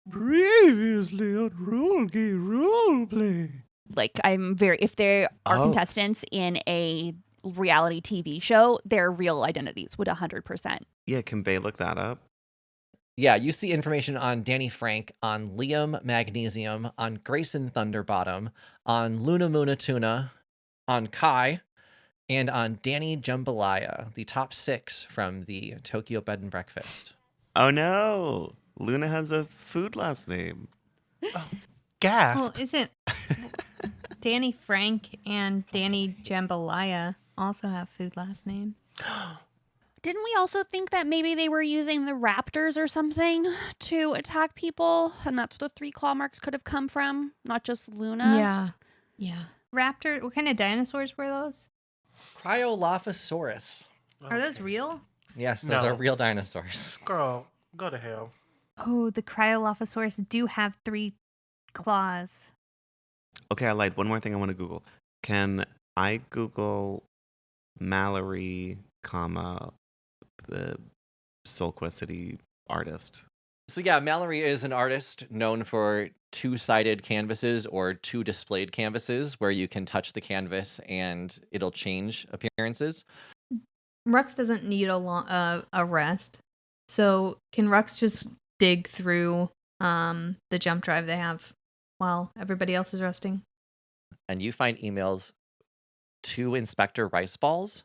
Previously on Roleplay. Like, if there are contestants in a reality TV show, their real identities would 100%. Yeah, can Bae look that up? Yeah, you see information on Danny Frank, on Liam Magnesium, on Grayson Thunderbottom, on Luna Muna Tuna, on Kai, and on Danny Jambalaya, the top 6 from the Tokyo Bed and Breakfast. Oh no! Luna has a food last name. Gasp. Well, isn't Danny Frank and Danny Jambalaya also have food last names? Didn't we also think that maybe they were using the raptors or something to attack people? And that's where the 3 claw marks could have come from, not just Luna? Yeah. Raptor, what kind of dinosaurs were those? Cryolophosaurus. Are those real? Yes, those are real dinosaurs. Girl, go to hell. Oh, the Cryolophosaurus do have 3 claws. Okay, I lied. One more thing I want to Google. Can I Google Mallory, the Solquacity artist? So yeah, Mallory is an artist known for 2-sided canvases or 2 displayed canvases where you can touch the canvas and it'll change appearances. Rux doesn't need a rest. So can Rux just dig through the jump drive they have while everybody else is resting? And you find emails to Inspector Rice Balls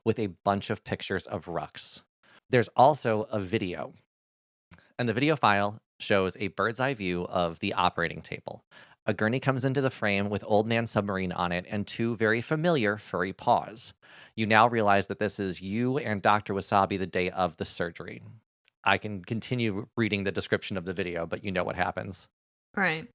with a bunch of pictures of Rux. There's also a video. And the video file shows a bird's eye view of the operating table. A gurney comes into the frame with Old Man Submarine on it and 2 very familiar furry paws. You now realize that this is you and Dr. Wasabi the day of the surgery. I can continue reading the description of the video, but you know what happens. Right.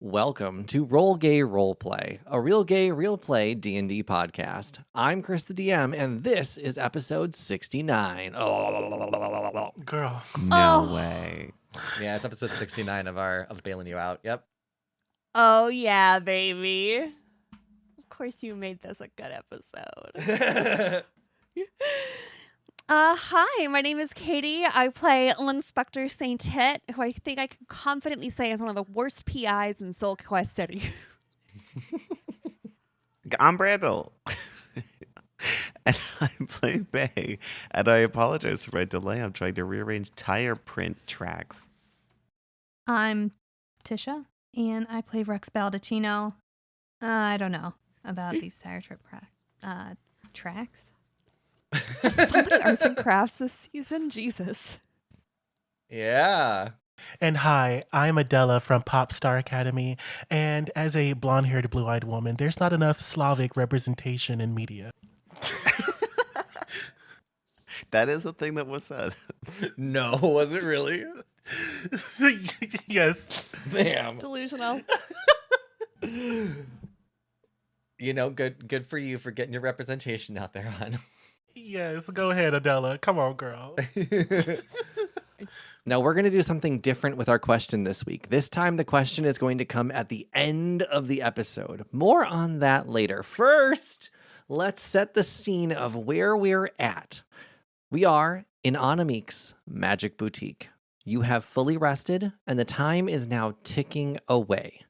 Welcome to Roll Gay Roleplay, a real gay, real play D&D podcast. I'm Kris the DM, and this is episode 69. Girl. No way. Yeah, it's episode 69 of Bae-Lin You Out. Yep. Oh, yeah, baby. Of course you made this a good episode. Hi, my name is Katie. I play Inspector St-Tite, who I think I can confidently say is one of the worst PIs in Soul Quest City. I'm Brandle. And I play Bae. And I apologize for my delay. I'm trying to rearrange tire print tracks. I'm Tisha, and I play Rux Baldacchino. I don't know about these tire trip tracks. So many arts and crafts this season, Jesus. Yeah. And hi, I'm Adela from Pop Star Academy. And as a blonde-haired, blue-eyed woman, there's not enough Slavic representation in media. That is a thing that was said. No, was it really? Yes. Damn. Delusional. You know, good for you for getting your representation out there, hon. Yes, go ahead, Adela. Come on, girl. Now, we're going to do something different with our question this week. This time, the question is going to come at the end of the episode. More on that later. First, let's set the scene of where we're at. We are in Anamik's Magic Boutique. You have fully rested, and the time is now ticking away.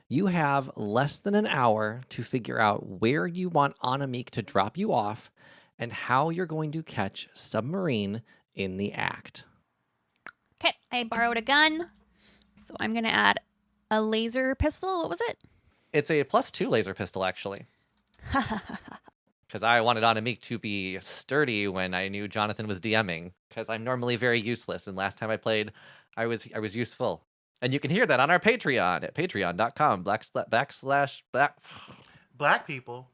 You have less than an hour to figure out where you want Anamik to drop you off and how you're going to catch Submarine in the act. Okay, I borrowed a gun, so I'm going to add a laser pistol. What was it? It's a +2 laser pistol, actually. Because I wanted Anamik to be sturdy when I knew Jonathan was DMing, because I'm normally very useless, and last time I played, I was useful. And you can hear that on our Patreon at patreon.com/ Black people.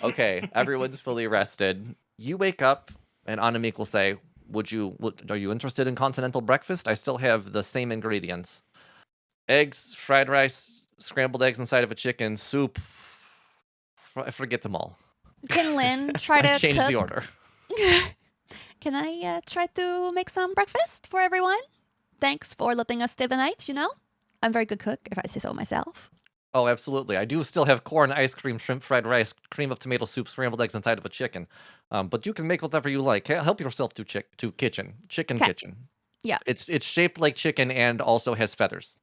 Okay, everyone's fully rested. You wake up, and Anamik will say, are you interested in continental breakfast? I still have the same ingredients. Eggs, fried rice, scrambled eggs inside of a chicken, soup. I forget them all. Can Lynn try to I changed cook? the order. Can I try to make some breakfast for everyone? Thanks for letting us stay the night, I'm a very good cook, if I say so myself. Oh, absolutely. I do still have corn, ice cream, shrimp, fried rice, cream of tomato soup, scrambled eggs inside of a chicken. But you can make whatever you like. Help yourself to kitchen. Chicken 'Kay. kitchen. Yeah. It's shaped like chicken and also has feathers.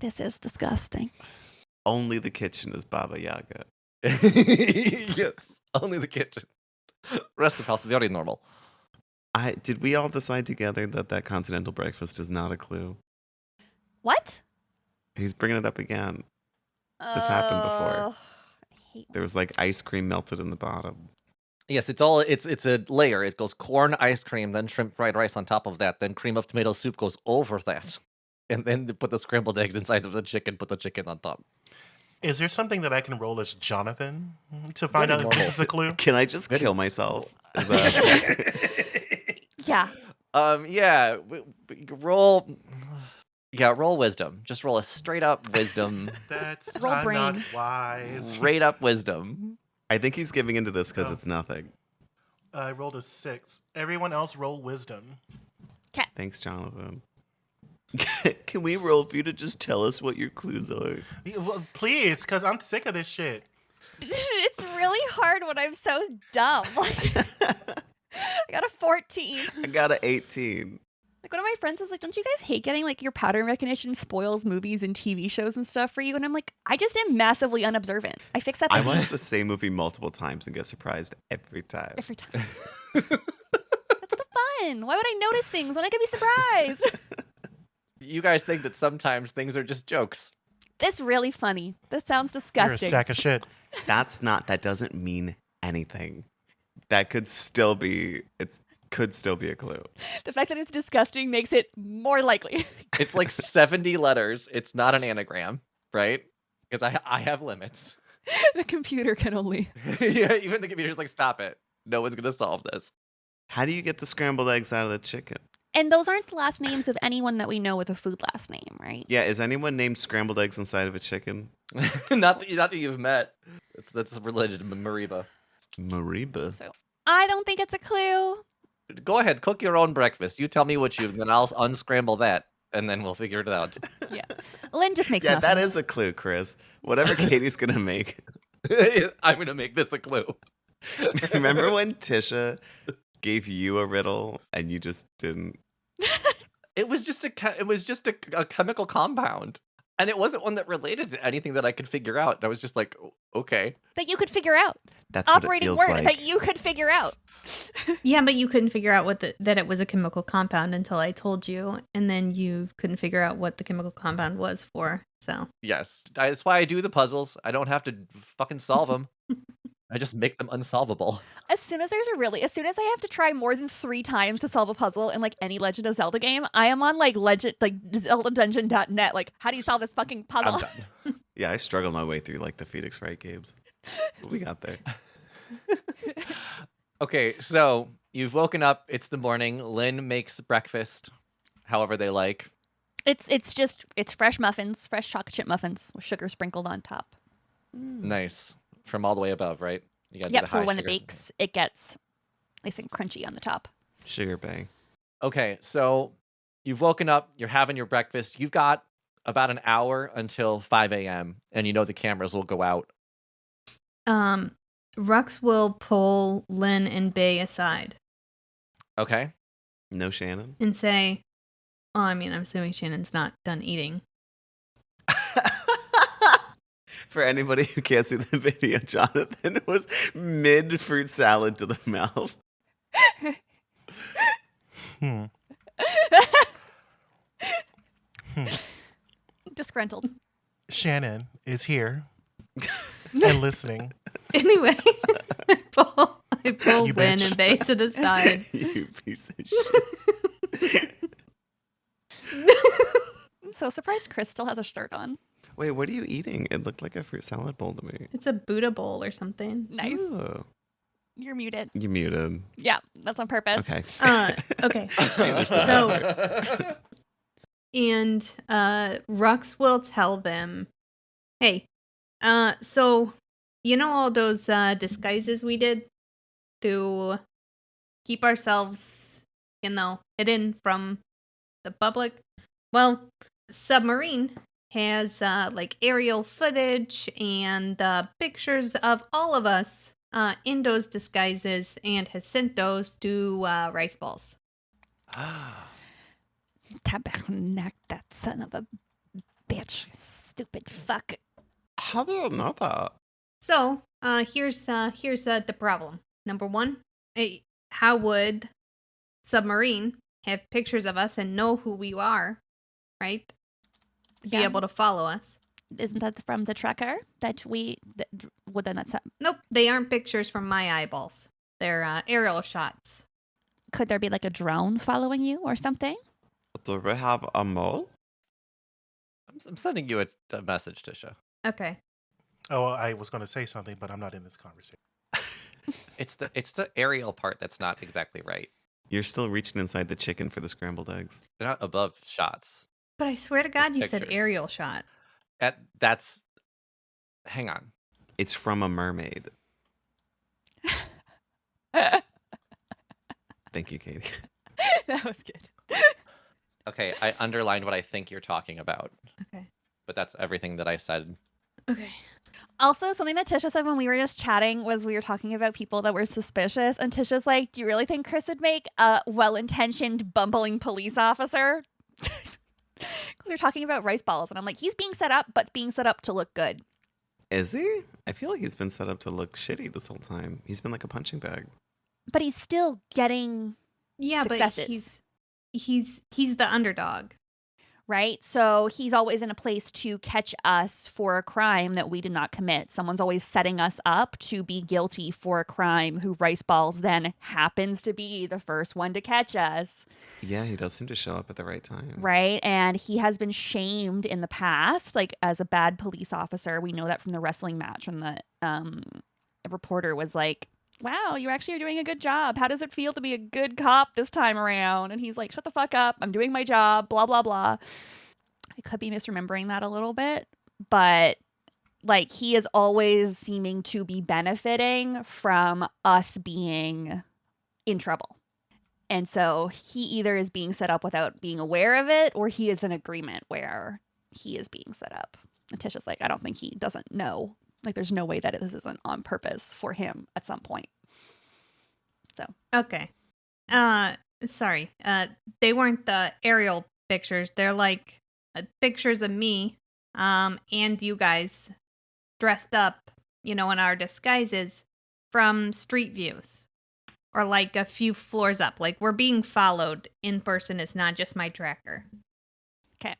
This is disgusting. Only the kitchen is Baba Yaga. Yes, only the kitchen. Rest of the house, very normal. Did we all decide together that continental breakfast is not a clue? What? He's bringing it up again. This happened before. I hate There was like ice cream melted in the bottom. Yes, it's a layer. It goes corn, ice cream, then shrimp fried rice on top of that, then cream of tomato soup goes over that. And then put the scrambled eggs inside of the chicken, put the chicken on top. Is there something that I can roll as Jonathan to find out if this is a clue? Can I just kill myself? Is that Yeah. Yeah, roll wisdom. Just roll a straight up wisdom. That's Roll I'm not brain. wise. Straight up wisdom. I think he's giving into this because it's nothing. I rolled a 6. Everyone else roll wisdom. Thanks, Jonathan. Can we roll for you to just tell us what your clues are? Yeah, well, please, because I'm sick of this shit. It's really hard when I'm so dumb. I got a 14. I got an 18. Like, one of my friends is like, don't you guys hate getting, like, your pattern recognition spoils movies and TV shows and stuff for you? And I'm like, I just am massively unobservant. I fix that I thing watch the same movie multiple times and get surprised every time. every time. That's the fun. Why would I notice things when I could be surprised? You guys think that sometimes things are just jokes. This really funny. This sounds You're a disgusting. sack of shit. That doesn't mean anything. That could still be a clue. The fact that it's disgusting makes it more likely. It's like 70 letters. It's not an anagram, right? Because I have limits. The computer can only. Yeah, even the computer's like, stop it. No one's going to solve this. How do you get the scrambled eggs out of the chicken? And those aren't the last names of anyone that we know with a food last name, right? Yeah, is anyone named scrambled eggs inside of a chicken? not that you've met. That's related to Mariba. Mariba. So I don't think it's a clue. Go ahead, cook your own breakfast. You tell me what and then I'll unscramble that, and then we'll figure it out. Yeah. Lynn just makes Yeah, that muffins. is a clue, Kris. Whatever Katie's gonna make. I'm going to make this a clue. Remember when Tisha gave you a riddle and you just didn't? It was just a chemical compound. And it wasn't one that related to anything that I could figure out. I was just like, okay. That you could figure out. That's what it Operating feels word like. that you could figure out. Yeah, but you couldn't figure out that it was a chemical compound until I told you, and then you couldn't figure out what the chemical compound was for. So Yes. That's why I do the puzzles. I don't have to fucking solve them. I just make them unsolvable. As soon as I have to try more than 3 times to solve a puzzle in like any Legend of Zelda game, I am on like ZeldaDungeon.net. Like, how do you solve this fucking puzzle? I'm done. Yeah, I struggled my way through like the Phoenix Wright games. But we got there. Okay, so you've woken up. It's the morning. Lynn makes breakfast, however they like. It's fresh muffins, fresh chocolate chip muffins with sugar sprinkled on top. Nice. From all the way above, right? You gotta do Yep, the so high when sugar. it bakes, it gets nice and crunchy on the top. Sugar Bay. Okay, so you've woken up. You're having your breakfast. You've got about an hour until 5 a.m. and you know the cameras will go out. Rux will pull Lynn and Bae aside Okay. No Shannon. and say, "Oh, I mean, I'm assuming Shannon's not done eating." For anybody who can't see the video, Jonathan was mid fruit salad to the mouth. Hmm. Disgruntled. Shannon is here and listening. Anyway, I pull You Lynn bitch. and Bae to the side. You piece of shit. I'm so surprised Kris still has a shirt on. Wait, what are you eating? It looked like a fruit salad bowl to me. It's a Buddha bowl or something. Nice. Ooh. You're muted. You muted. Yeah, that's on purpose. Okay. Okay. So, and Rux will tell them, hey, so you know all those disguises we did to keep ourselves, hidden from the public? Well, Submarine has like aerial footage and pictures of all of us in those disguises and has sent those to Rice Balls. Tabernacle, that son of a bitch. Stupid fuck. How do you know that? So, here's the problem. Number one, how would Submarine have pictures of us and know who we are, right? Be able to follow us. Isn't that from the tracker that we would then Nope, they aren't pictures from my eyeballs. They're aerial shots. Could there be like a drone following you or something? Do we have a mole? I'm sending you a message, Tisha. Okay. Oh, I was going to say something, but I'm not in this conversation. It's the aerial part that's not exactly right. You're still reaching inside the chicken for the scrambled eggs. They're not above shots. But I swear to God, Just you said pictures. aerial shot. That's. Hang on. It's from a mermaid. Thank you, Katie. That was good. Okay, I underlined what I think you're talking about. Okay. But that's everything that I said. Okay. Also, something that Tisha said when we were just chatting was we were talking about people that were suspicious, and Tisha's like, do you really think Kris would make a well-intentioned, bumbling police officer? We were talking about rice balls, and I'm like, he's being set up, but being set up to look good. Is he? I feel like he's been set up to look shitty this whole time. He's been like a punching bag. But he's still getting successes. But he's the underdog. Right? So he's always in a place to catch us for a crime that we did not commit. Someone's always setting us up to be guilty for a crime who Rice Balls then happens to be the first one to catch us. Yeah, he does seem to show up at the right time. Right? And he has been shamed in the past, like as a bad police officer. We know that from the wrestling match when the reporter was like, wow, you actually are doing a good job. How does it feel to be a good cop this time around? And he's like, shut the fuck up. I'm doing my job, blah, blah, blah. I could be misremembering that a little bit, but like he is always seeming to be benefiting from us being in trouble. And so he either is being set up without being aware of it, or he is in agreement where he is being set up. And Tisha's like, I don't think he doesn't know. Like, there's no way that this isn't on purpose for him at some point. So. Okay. Sorry. They weren't the aerial pictures. They're like pictures of me, and you guys dressed up, in our disguises from street views. Or like a few floors up. Like, we're being followed in person. It's not just my tracker. Okay.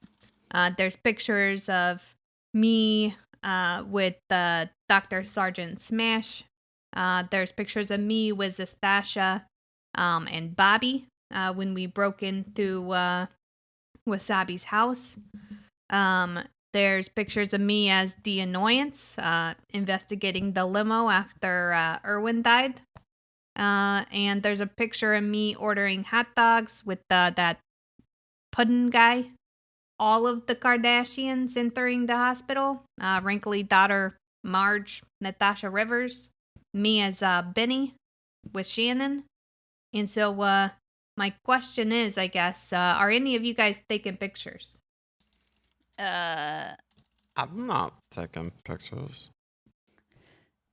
There's pictures of me with Dr. Sergeant Smash. There's pictures of me with Zastasha and Bobby when we broke into Wasabi's house. There's pictures of me as the annoyance, investigating the limo after Erwin died. And there's a picture of me ordering hot dogs with that puddin' guy. All of the Kardashians entering the hospital. Wrinkly daughter Marge, Natasha Rivers. Me as Benny with Shannon. And so my question is, I guess, are any of you guys taking pictures? I'm not taking pictures.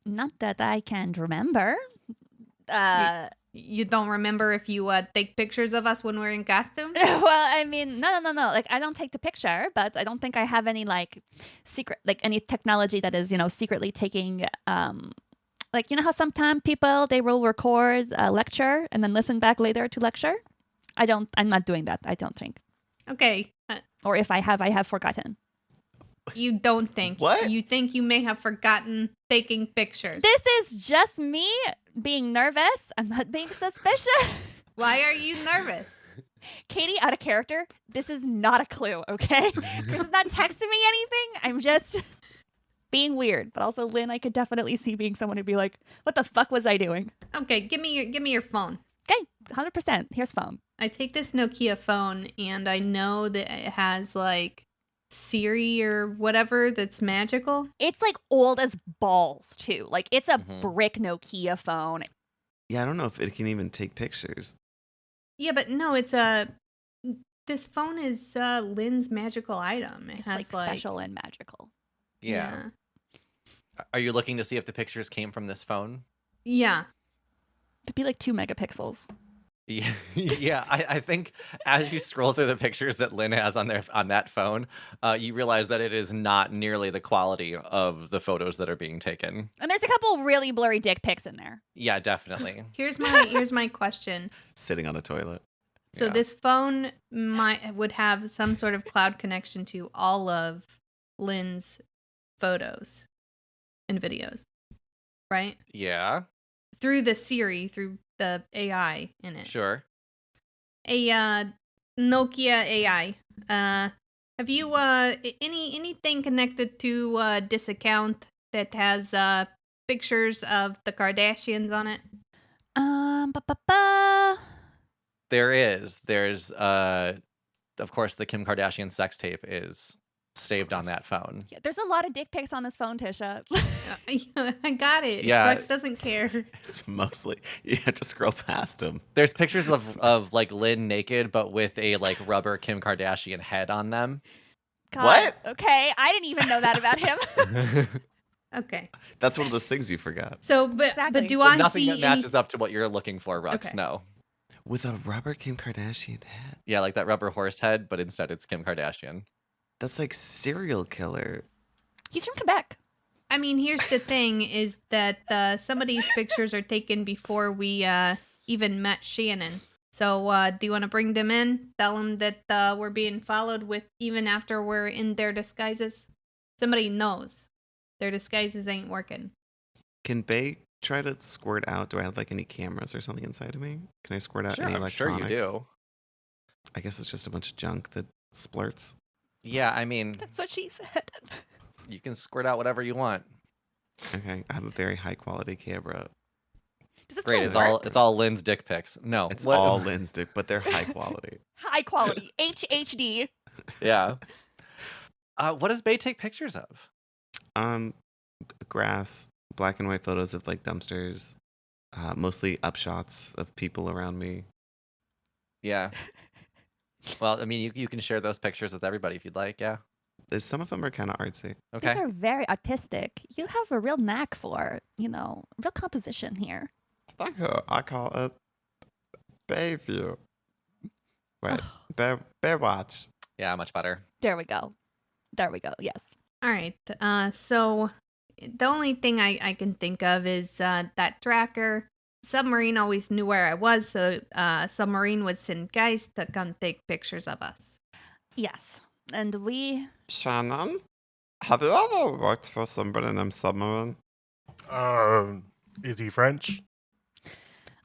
Not that I can remember. You don't remember if you take pictures of us when we're in costume? Well, I mean, no. Like, I don't take the picture, but I don't think I have any like secret, like any technology that is, secretly taking, like, how sometimes people, they will record a lecture and then listen back later to lecture. I'm not doing that. I don't think. Okay. Or if I have forgotten. You don't think. What? You think you may have forgotten taking pictures. This is just me being nervous. I'm not being suspicious. Why are you nervous? Katie, out of character, this is not a clue, okay? Kris is not texting me anything. I'm just being weird. But also, Lynn, I could definitely see being someone who'd be like, what the fuck was I doing? Okay, give me your phone. Okay, 100%. Here's phone. I take this Nokia phone and I know that it has like Siri or whatever that's magical. It's like old as balls, too. Like, it's a Mhm. brick Nokia phone. Yeah, I don't know if it can even take pictures. Yeah, but no, this phone is Lynn's magical item. It It's has like special and magical. Yeah. Are you looking to see if the pictures came from this phone? Yeah. It'd be like 2 megapixels. Yeah, yeah. I think as you scroll through the pictures that Lynn has on that phone, you realize that it is not nearly the quality of the photos that are being taken. And there's a couple really blurry dick pics in there. Yeah, definitely. Here's my question. Sitting on the toilet. So Yeah. this phone would have some sort of cloud connection to all of Lynn's photos and videos, right? Yeah, Through the Siri, through the AI in it. sure. A Nokia AI. Have you anything connected to this account that has pictures of the Kardashians on it? Ba-ba-ba. There's of course the Kim Kardashian sex tape is saved on that phone. Yeah, there's a lot of dick pics on this phone, Tisha. I got it. Yeah. Rux doesn't care. It's mostly, you have to scroll past them. There's pictures of like Lynn naked, but with a like rubber Kim Kardashian head on them. God. What? Okay, I didn't even know that about him. Okay. That's one of those things you forgot. So, but Exactly. do But I nothing see that matches up to what you're looking for, Rux. Okay. No. With a rubber Kim Kardashian head. Yeah, like that rubber horse head, but instead it's Kim Kardashian. That's like serial killer. He's from Quebec. I mean, here's the thing: is that some of these pictures are taken before we even met Shannon. So, do you want to bring them in? Tell them that we're being followed with even after we're in their disguises. Somebody knows their disguises ain't working. Can Bae try to squirt out? Do I have like any cameras or something inside of me? Can I squirt out Sure, any I'm sure electronics? you do. I guess it's just a bunch of junk that splurts. Yeah, I mean, That's what she said. you can squirt out whatever you want. Okay, I have a very high quality camera. Does it Great, still work? it's all Lynn's dick pics. No, It's what- all Lynn's dick, but they're high quality. High quality. HHD. Yeah. What does Bae take pictures of? Grass, black and white photos of like dumpsters, mostly upshots of people around me. Yeah. Well, I mean, you can share those pictures with everybody if you'd like. Yeah. There's some of them are kind of artsy. Okay. These are very artistic. You have a real knack for, real composition here. Thank you. I call it Bayview. Wait, Baywatch. Yeah, much better. There we go. There we go. Yes. All right. So the only thing I can think of is that tracker. Submarine always knew where I was, so Submarine would send guys to come take pictures of us. Yes. And we. Shannon, have you ever worked for somebody named Submarine? Is he French?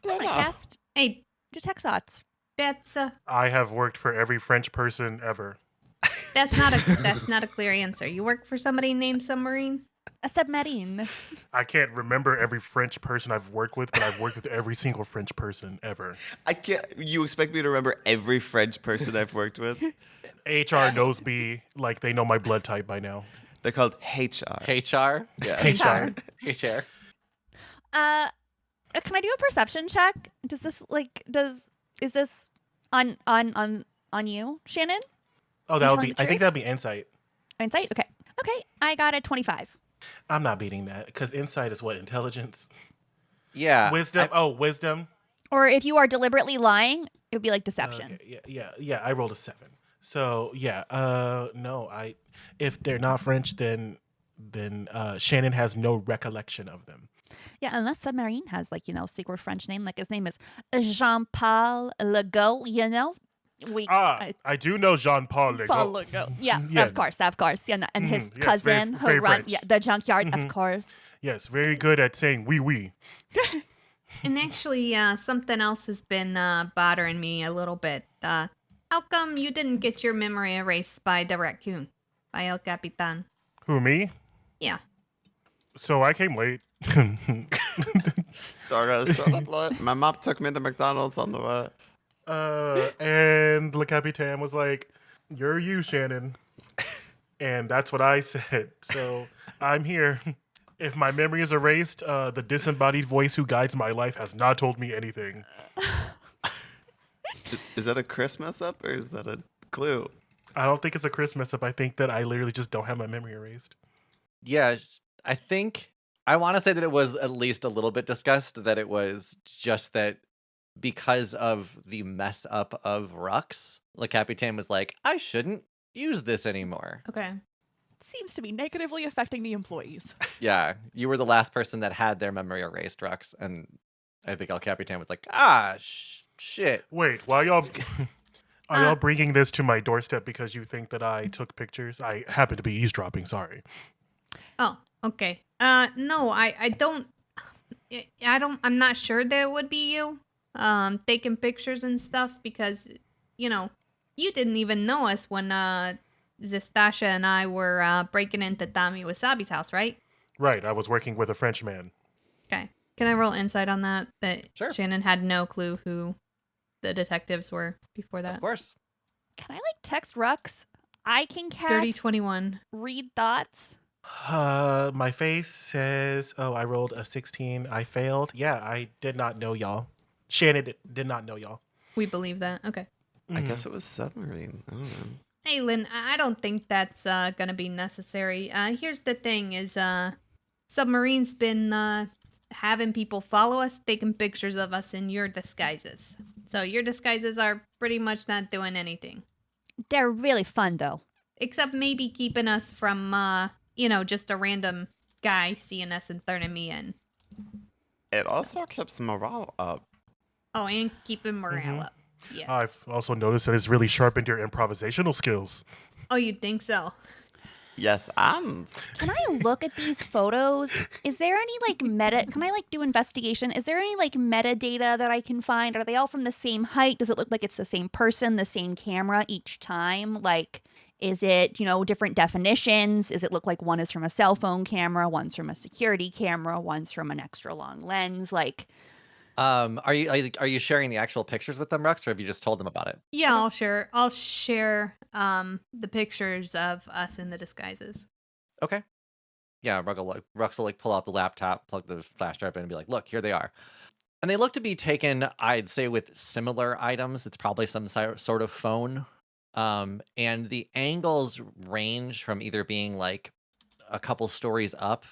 I'm gonna cast Hey, detect thoughts. that's I have worked for every French person ever. that's not a clear answer. You work for somebody named Submarine? A submarine. I can't remember every French person I've worked with, but I've worked with every single French person ever. I can't. You expect me to remember every French person I've worked with? HR knows me like they know my blood type by now. They're called HR. HR. Yeah. HR. HR. Can I do a perception check? Does this is this on you, Shannon? Oh, telling the I think that'd be insight. Insight? Okay. Okay. I got a 25. I'm not beating that because insight is what? Intelligence? Yeah. Wisdom? Wisdom. Or if you are deliberately lying, it would be like deception. Okay, yeah. I rolled a 7. So yeah, no. If they're not French, then Shannon has no recollection of them. Yeah, unless Submarine has secret French name, like his name is Jean-Paul Legault, I do know Jean-Paul Legault. Paul Legault. Yeah, Yes. of course. Yeah, and his yes, cousin very who run French. the junkyard, Mhm. of course. Yes, very good at saying oui, oui. And actually, something else has been bothering me a little bit. How come you didn't get your memory erased by the raccoon? By El Capitan? Who, me? Yeah. So I came late. Sorry, I showed up late. My mom took me to McDonald's on the way. And Le Capitan was like, "You're you, Shannon." And that's what I said. So I'm here. If my memory is erased, the disembodied voice who guides my life has not told me anything. Is that a Kris mess up or is that a clue? I don't think it's a Kris mess up. I think that I literally just don't have my memory erased. Yeah, I think I want to say that it was at least a little bit discussed that it was just that because of the mess up of Rux, Le Capitan was like, I shouldn't use this anymore. Okay. Seems to be negatively affecting the employees. Yeah, you were the last person that had their memory erased, Rux, and I think El Capitan was like, shit. Wait, why y'all... Are y'all bringing this to my doorstep because you think that I took pictures? I happen to be eavesdropping, sorry. Oh, okay. No, I don't. I'm not sure that it would be you. Taking pictures and stuff because, you didn't even know us when Zastasha and I were breaking into Tommy Wasabi's house, right? Right, I was working with a French man. Okay. Can I roll insight on that? That Sure. Shannon had no clue who the detectives were before that. Of course. Can I text Rux? I can cast Dirty 21. read thoughts. My face says, oh, I rolled a 16. I failed. Yeah, I did not know y'all. Shannon did not know y'all. We believe that. Okay. I guess it was Submarine. I don't know. Hey, Lynn, I don't think that's gonna be necessary. Here's the thing is, Submarine's been having people follow us, taking pictures of us in your disguises. So your disguises are pretty much not doing anything. They're really fun, though. Except maybe keeping us from, just a random guy seeing us and turning me in. It also keeps morale up. Oh, and keeping morale up. Yeah. I've also noticed that it's really sharpened your improvisational skills. Oh, you think so? Yes, and Can I look at these photos? Is there any meta? Can I do investigation? Is there any metadata that I can find? Are they all from the same height? Does it look like it's the same person, the same camera each time? Is it, different definitions? Does it look like one is from a cell phone camera, one's from a security camera, one's from an extra long lens? Are you sharing the actual pictures with them, Rux, or have you just told them about it? Yeah, I'll share the pictures of us in the disguises. Okay. Yeah, Rux will pull out the laptop, plug the flash drive in, and be like, "Look, here they are." And they look to be taken, I'd say, with similar items. It's probably some sort of phone. And the angles range from either being a couple stories up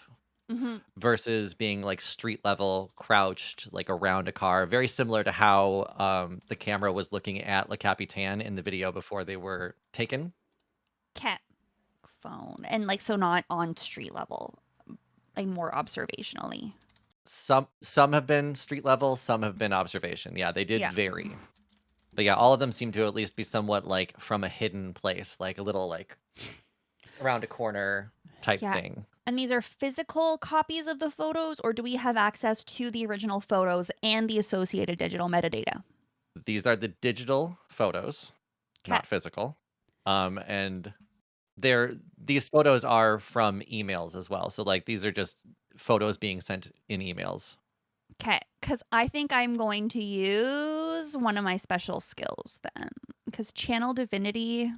Mm-hmm. versus being street level, crouched around a car. Very similar to how the camera was looking at Le Capitan in the video before they were taken. Cat phone. And so not on street level, more observationally. Some have been street level, some have been observation. Yeah, they did vary. But yeah, all of them seem to at least be somewhat from a hidden place, a little around a corner type thing. And these are physical copies of the photos, or do we have access to the original photos and the associated digital metadata? These are the digital photos, not physical. And these photos are from emails as well. So these are just photos being sent in emails. Okay, because I think I'm going to use one of my special skills then. Because channel divinity,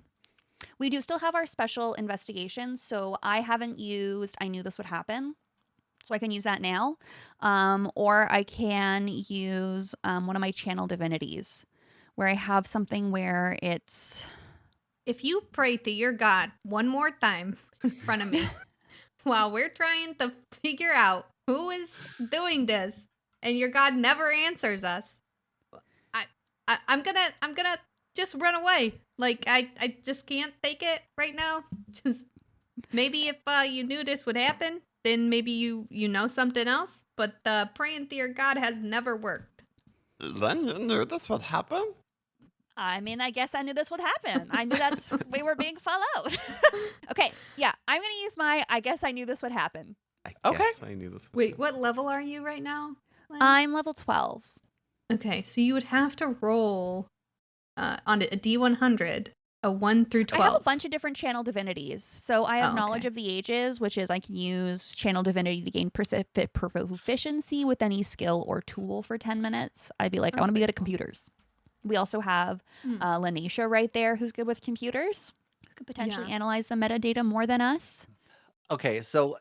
we do still have our special investigations, so I haven't used I knew this would happen. So I can use that now. Or I can use one of my channel divinities, where I have something where it's... If you pray to your God one more time in front of me while we're trying to figure out who is doing this, and your God never answers us, I'm gonna just run away. I just can't take it right now. Just maybe if you knew this would happen, then maybe you know something else. But praying to your God has never worked. Then you knew this would happen? I mean, I guess I knew this would happen. I knew that's we were being followed. Okay, yeah, I'm gonna use my I guess I knew this would happen. I guess I knew this would Wait, happen. what level are you right now, Lynn? I'm level 12. Okay, so you would have to roll on a D100, a 1 through 12. I have a bunch of different channel divinities. So I have Oh, knowledge okay. of the ages, which is I can use channel divinity to gain proficiency with any skill or tool for 10 minutes. I'd be like, I That's want to be good pretty at computers. We also have Lanisha right there who's good with computers, who could potentially Yeah. analyze the metadata more than us. Okay, so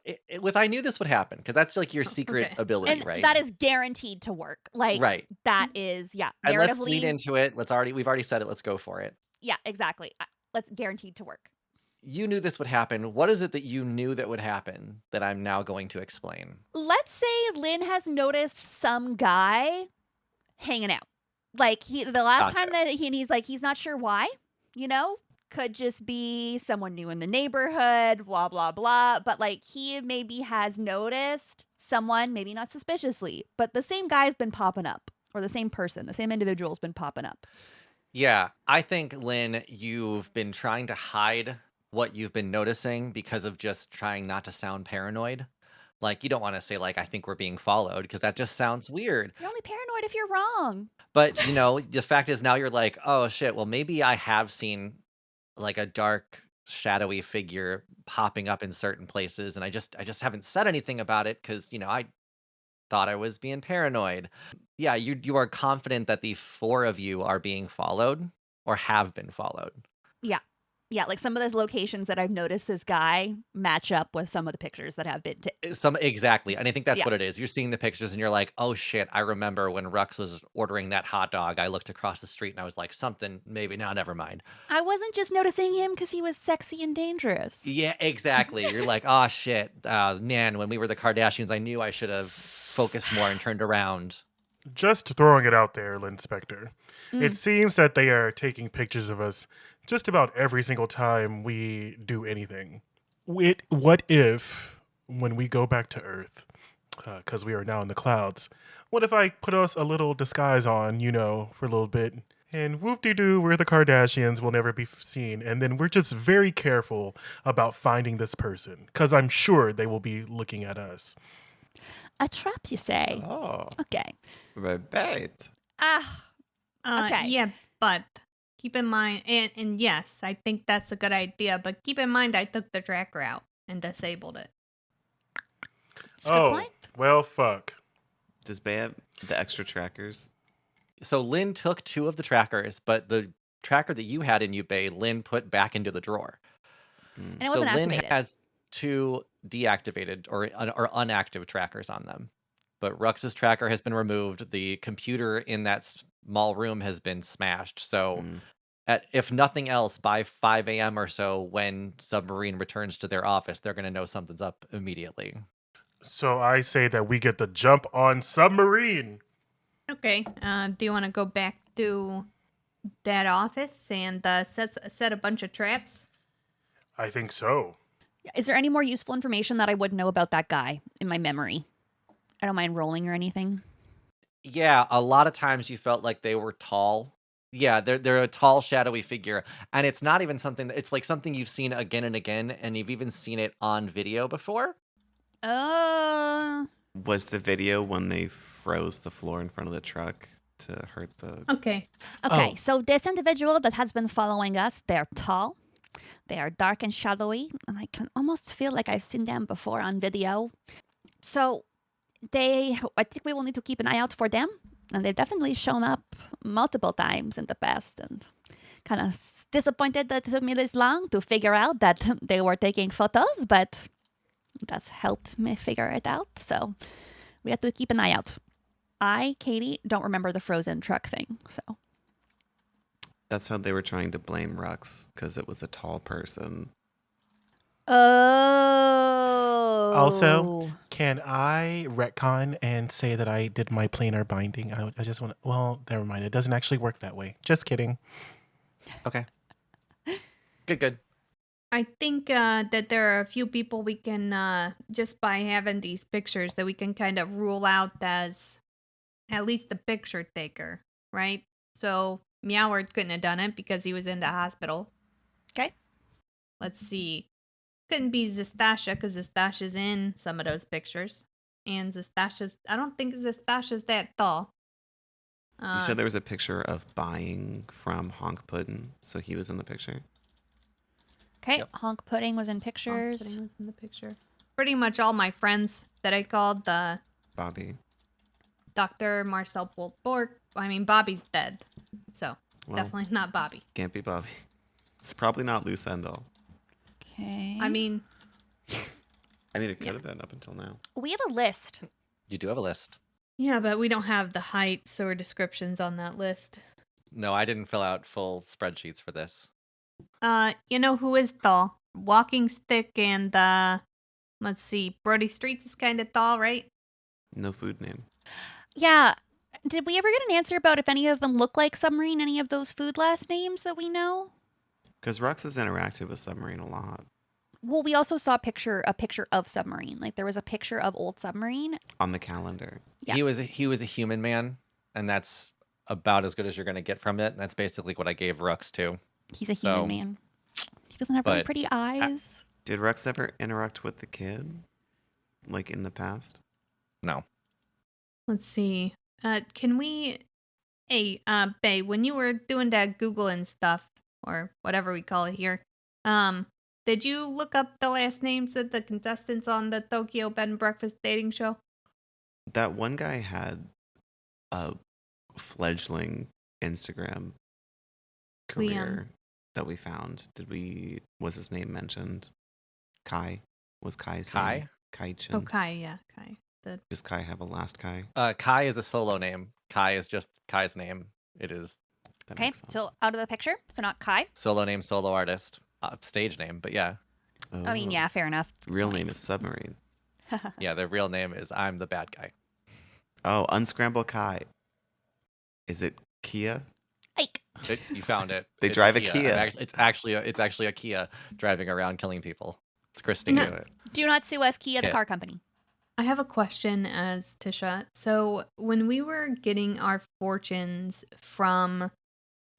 I knew this would happen because that's like your secret okay. ability, And right? that is guaranteed to work. Like, Right. that is, yeah, And let's lead narratively. into it. We've already said it. Let's go for it. Yeah, exactly. Let's guaranteed to work. You knew this would happen. What is it that you knew that would happen that I'm now going to explain? Let's say Lynn has noticed some guy hanging out. Like the last Gotcha. time that he's like, he's not sure why, you know, could just be someone new in the neighborhood, blah, blah, blah. But like he maybe has noticed someone, maybe not suspiciously, but the same guy's been popping up, or the same person, the same individual's been popping up. Yeah, I think, Lynn, you've been trying to hide what you've been noticing because of just trying not to sound paranoid. Like, you don't want to say, like, I think we're being followed because that just sounds weird. You're only paranoid if you're wrong. But, the fact is now you're like, oh shit, well, maybe I have seen like a dark, shadowy figure popping up in certain places, and I just haven't said anything about it because, I thought I was being paranoid. Yeah, you are confident that the four of you are being followed or have been followed. Yeah. Yeah, like some of those locations that I've noticed this guy match up with some of the pictures that have been Exactly, and I think that's Yeah. what it is. You're seeing the pictures and you're like, "Oh shit, I remember when Rux was ordering that hot dog, I looked across the street and I was like, something maybe no, never mind." I wasn't just noticing him because he was sexy and dangerous. Yeah, exactly. You're like, "Oh shit, man, when we were the Kardashians, I knew I should have focused more and turned around." Just throwing it out there, Lynn Spectre. It Mm. seems that they are taking pictures of us just about every single time we do anything. What if, when we go back to Earth, because we are now in the clouds, what if I put us a little disguise on, for a little bit, and whoop-de-doo, we're the Kardashians, we'll never be seen, and then we're just very careful about finding this person, because I'm sure they will be looking at us. A trap, you say? Oh, Okay. right. Ah, okay. Yeah, but keep in mind, and yes, I think that's a good idea, but keep in mind I took the tracker out and disabled it. That's a good point. Well, fuck. Does Bae have the extra trackers? So Lynn took 2 of the trackers, but the tracker that you had in you, Bae, Lynn put back into the drawer. And it So wasn't Lynn activated. has 2 deactivated or unactive trackers on them. But Rux's tracker has been removed. The computer in that small room has been smashed. So, if nothing else, by 5 a.m. or so, when Submarine returns to their office, they're going to know something's up immediately. So I say that we get the jump on Submarine. Okay. Do you want to go back to that office and set a bunch of traps? I think so. Is there any more useful information that I would know about that guy in my memory? I don't mind rolling or anything. Yeah, a lot of times you felt like they were tall. Yeah, they're a tall, shadowy figure, and it's not even something. It's like something you've seen again and again, and you've even seen it on video before. Was the video when they froze the floor in front of the truck to hurt the... Okay. Okay, Oh. so this individual that has been following us, they're tall, they are dark and shadowy, and I can almost feel like I've seen them before on video. So I think we will need to keep an eye out for them, and they've definitely shown up multiple times in the past, and kind of disappointed that it took me this long to figure out that they were taking photos, but that's helped me figure it out, so we have to keep an eye out. I, Katie, don't remember the frozen truck thing, so... That's how they were trying to blame Rux, because it was a tall person. Oh. Also, can I retcon and say that I did my planar binding? I just want to... Well, never mind. It doesn't actually work that way. Just kidding. Okay. Good. I think that there are a few people we can, just by having these pictures, that we can kind of rule out as at least the picture taker, right? So Meoward couldn't have done it because he was in the hospital. Okay. Let's see. Couldn't be Zastasha because Zastasha's in some of those pictures. And I don't think Zastasha's that tall. You said there was a picture of buying from Honk Puddin', so he was in the picture. Okay, Yep. Honk Pudding was in Honk pictures. Pudding was in the picture. Pretty much all my friends that I called the Bobby. Dr. Marcel Bork. I mean, Bobby's dead, so Well, definitely not Bobby. can't be Bobby. It's probably not Loose Endall. Okay. I mean, It could have been up until now. we have a list. You do have a list. yeah, but we don't have the heights or descriptions on that list. No, I didn't fill out full spreadsheets for this. You know who is tall? Walking Stick and let's see, Brody Streets is kind of tall, right? No food name. Yeah. Did we ever get an answer about if any of them look like Submarine, any of those food last names that we know? Because Rux has interacted with Submarine a lot. Well, we also saw a picture of Submarine. Like there was a picture of old Submarine. On the calendar. Yeah. He was a human man, and that's about as good as you're gonna get from it. That's basically what I gave Rux to. He's a human So- man. He doesn't have really but pretty eyes. Did Rux ever interact with the kid? Like in the past? No. Let's see. Can we? Hey, Bae, when you were doing that Googling stuff or whatever we call it here, did you look up the last names of the contestants on the Tokyo Bed and Breakfast dating show? That one guy had a fledgling Instagram career that we found. Was his name mentioned? Kai? Was Kai's Kai? name? Kai Chin. Oh, Kai, yeah, Kai. Does Kai have a last Kai? Kai is a solo name. Kai is just Kai's name. It is That Okay, makes sense. so out of the picture. So not Kai. solo name, solo artist, stage name. But yeah, I mean, Oh, yeah, fair enough. Real name is Submarine. yeah, their real name is I'm the bad guy. Oh, Unscramble Kai. Is it Kia? Ike. You found it. They It's drive a I'm Kia. It's actually a Kia driving around killing people. It's Christine No. doing it. Do not sue us, Kia, the Okay. car company. I have a question as Tisha. So when we were getting our fortunes from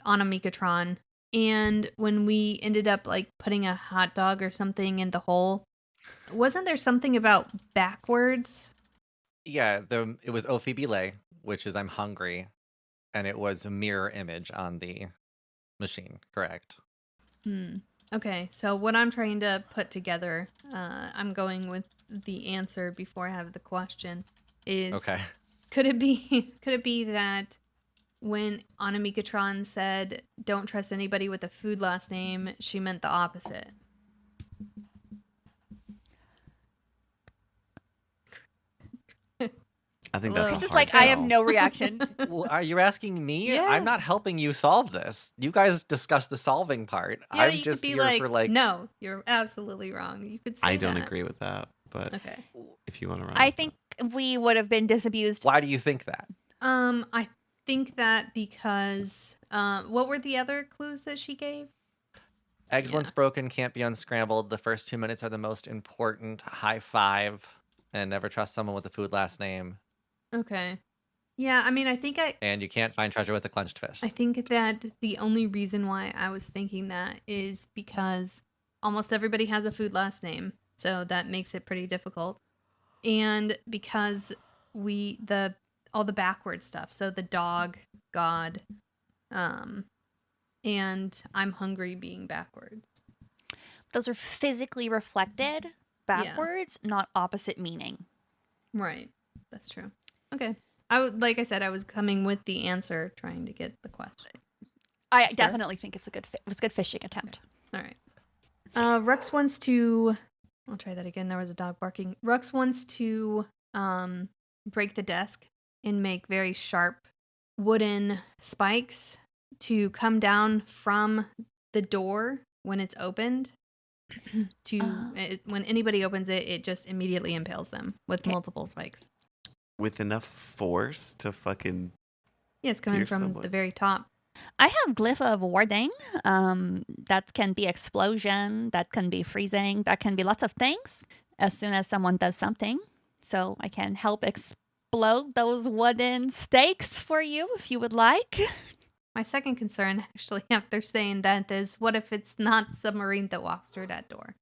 Onomikatron, and when we ended up like putting a hot dog or something in the hole, wasn't there something about backwards? Yeah, it was Ophibile, which is I'm hungry, and it was a mirror image on the machine. Correct. Okay, so what I'm trying to put together, I'm going with the answer before I have the question. Is Okay. could it be that when Onomikatron said "Don't trust anybody with a food last name," she meant the opposite? I think that's Hello. a This is hard like, I have sell. no reaction. Well, are you asking me? I'm not Yes. helping you solve this. You guys discuss the solving part. Yeah, I'm you just could be here like, for like. no, you're absolutely wrong. You could say I don't that. agree with that, but Okay. if you want to run I with think we would have been disabused. Why do you think that? I think that because what were the other clues that she gave? Eggs Yeah. once broken can't be unscrambled. The first 2 minutes are the most important. High five, and never trust someone with a food last name. Okay. Yeah, I mean, I think And you can't find treasure with a clenched fist. I think that the only reason why I was thinking that is because almost everybody has a food last name, so that makes it pretty difficult. And because all the backward stuff, so the dog, God, and I'm hungry being backwards. Those are physically reflected backwards, not opposite meaning. Right. That's true. Okay. Like I said, I was coming with the answer, trying to get the question. I That's fair. definitely think it's a it was a good fishing attempt. All right. Rux wants to. I'll try that again. There was a dog barking. Rux wants to break the desk and make very sharp wooden spikes to come down from the door when it's opened. When anybody opens it, it just immediately impales them with Okay. multiple spikes. with enough force to fucking Yeah, it's coming Pierce from someone. the very top. I have glyph of warding. That can be explosion. That can be freezing. That can be lots of things. As soon as someone does something, so I can help explode those wooden stakes for you if you would like. My second concern, actually, after saying that, is what if it's not Submarine that walks through that door?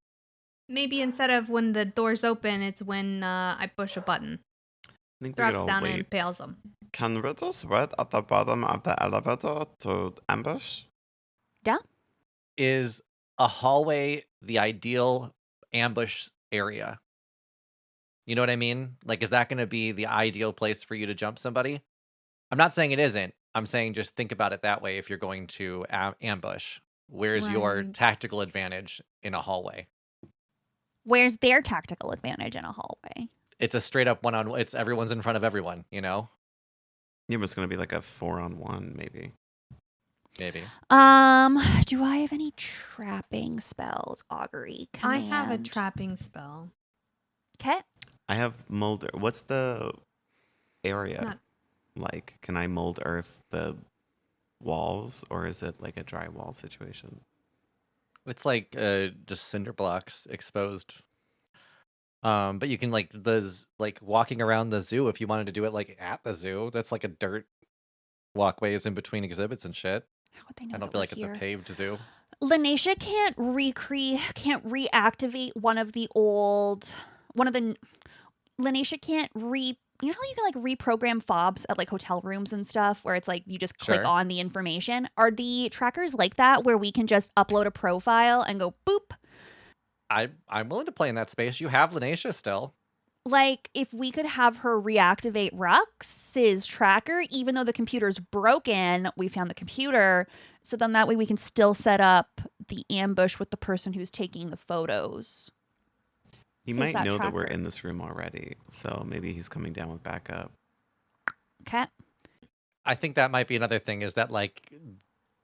Maybe instead of when the door's open, it's when I push a button, I think we could drops all down and wait. impales them. Can we just wait at the bottom of the elevator to ambush? Is a hallway the ideal ambush area? You know what I mean? Like, is that going to be the ideal place for you to jump somebody? I'm not saying it isn't. I'm saying just think about it that way if you're going to ambush. Where's your Right. tactical advantage in a hallway? Where's their tactical advantage in a hallway? It's a straight up one-on-one. It's everyone's in front of everyone, you know? Yeah, but it's going to be like a 4-on-1, maybe. Maybe. Do I have any trapping spells? Augury, I have a command. trapping spell. Okay. I have mold. What's the area Not- like? Can I mold earth the walls, or is it like a drywall situation? It's like just cinder blocks exposed. But you can like like walking around the zoo if you wanted to do it like at the zoo. That's like a dirt walkways in between exhibits and shit. How would they know I don't that feel we're like here? it's a paved zoo. Lanesha can't reactivate one of the Lanesha can't you know how you can like reprogram fobs at like hotel rooms and stuff where it's like you just click Sure. on the information? Are the trackers like that where we can just upload a profile and go boop? I'm willing to play in that space. You have Lanesha still. Like if we could have her reactivate Rux's tracker, even though the computer's broken, we found the computer. So then that way we can still set up the ambush with the person who's taking the photos. He Is might that know that we're tracker? in this room already, so maybe he's coming down with backup. Okay. I think that might be another thing is that like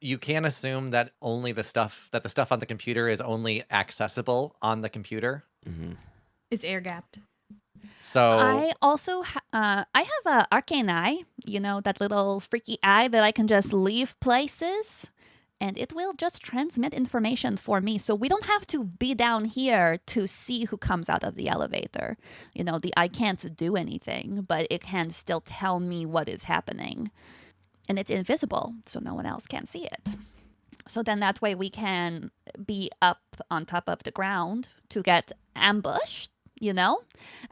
you can assume that only the stuff on the computer is only accessible on the computer. Hmm. It's air gapped. So I also I have a arcane eye, you know, that little freaky eye that I can just leave places and it will just transmit information for me. So we don't have to be down here to see who comes out of the elevator. You know, the eye can't do anything, but it can still tell me what is happening. And it's invisible, so no one else can see it. So then that way we can be up on top of the ground to get ambushed, you know,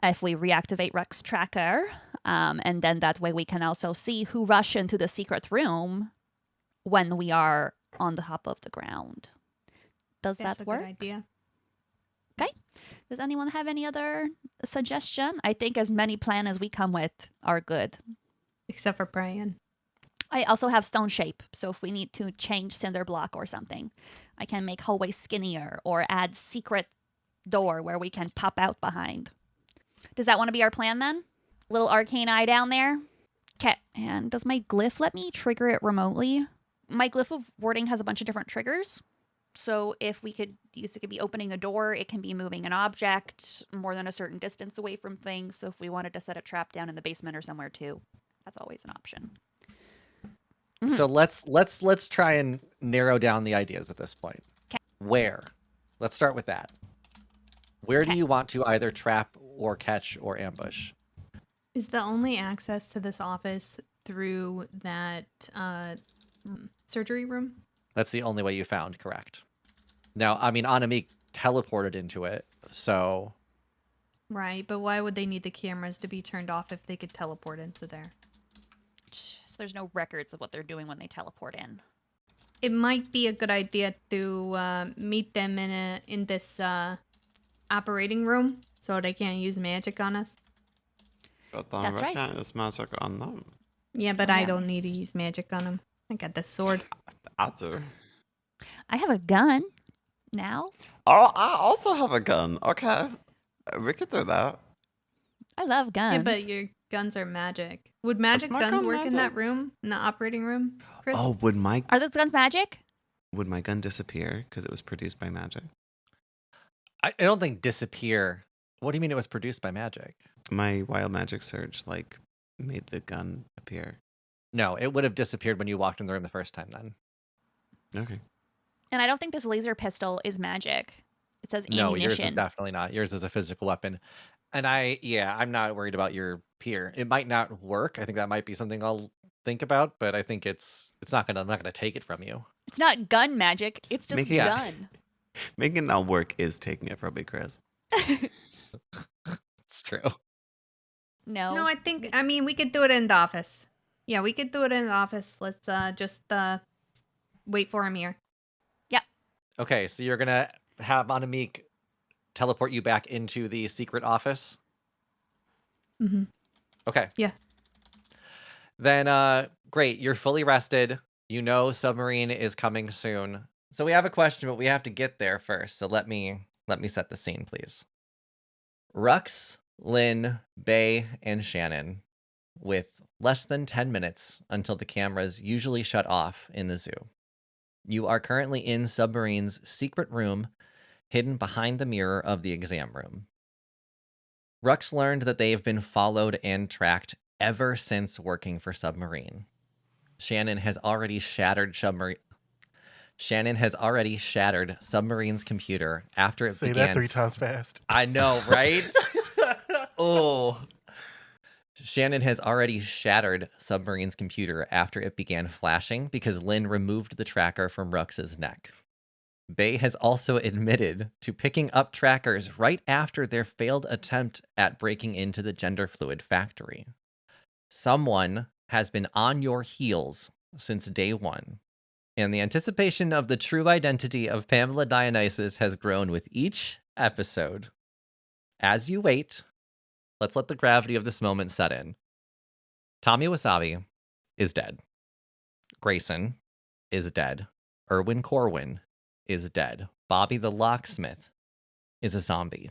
if we reactivate Rux tracker. And then that way we can also see who rush into the secret room when we are on the top of the ground. Does That's that a work? good idea. Does anyone have any other suggestion? I think as many plan as we come with are good. Except for Brian. I also have stone shape, so if we need to change cinder block or something, I can make hallway skinnier or add secret door where we can pop out behind. Does that want to be our plan then? Little arcane eye down there? Okay, and does my glyph let me trigger it remotely? My glyph of warding has a bunch of different triggers. So if we could use it, could be opening a door, it can be moving an object more than a certain distance away from things. So if we wanted to set a trap down in the basement or somewhere too, that's always an option. So let's try and narrow down the ideas at this point. 'Kay. Where? Let's start with that. Where do 'Kay. you want to either trap or catch or ambush? Is the only access to this office through that surgery room? That's the only way you found, correct? Now, I mean, Anamik teleported into it, so Right, but why would they need the cameras to be turned off if they could teleport into there? So there's no records of what they're doing when they teleport in. It might be a good idea to meet them in this operating room so they can't use magic on us. But then That's we right. can't use magic on them. Yeah, but Oh, I yeah. don't need to use magic on them. I got the sword. I do. I have a gun now. Oh, I also have a gun. Okay. We could do that. I love guns. Yeah, but your guns are magic. Would magic my guns gun work in that magic? room? In the operating room? Chris? Oh, would my Are those guns magic? gun disappear because it was produced by magic? I don't think disappear. What do you mean it was produced by magic? My wild magic surge made the gun appear. No, it would have disappeared when you walked in the room the first time then. Okay. And I don't think this laser pistol is magic. It says No, yours ammunition. is definitely not. Yours is a physical weapon. And I'm not worried about your peer. It might not work. I think that might be something I'll think about, but I think I'm not gonna take it from you. It's not gun magic. It's just Making it- gun. Making it not work is taking it from me, Chris. It's true. No. No, I mean, we could do it in the office. Yeah, we could do it in the office. Let's just wait for him here. Okay, so you're gonna have Anamik teleport you back into the secret office? Mm-hmm. Okay. Yeah. Then great, you're fully rested. You know Submarine is coming soon. So we have a question, but we have to get there first. So let me set the scene, please. Rux, Lynn, Bae, and Shannon, with less than 10 minutes until the cameras usually shut off in the zoo. You are currently in Submarine's secret room, hidden behind the mirror of the exam room. Rux learned that they have been followed and tracked ever since working for Submarine. Shannon has already shattered Submarine's computer after it Say began. that 3 times fast. I know, right? Oh. Shannon has already shattered Submarine's computer after it began flashing because Lynn removed the tracker from Rux's neck. Bae has also admitted to picking up trackers right after their failed attempt at breaking into the gender fluid factory. Someone has been on your heels since day one, and the anticipation of the true identity of Pamela Dionysus has grown with each episode. As you wait, let's let the gravity of this moment set in. Tommy Wasabi is dead. Grayson is dead. Erwin Corwin is dead. Bobby the Locksmith is a zombie.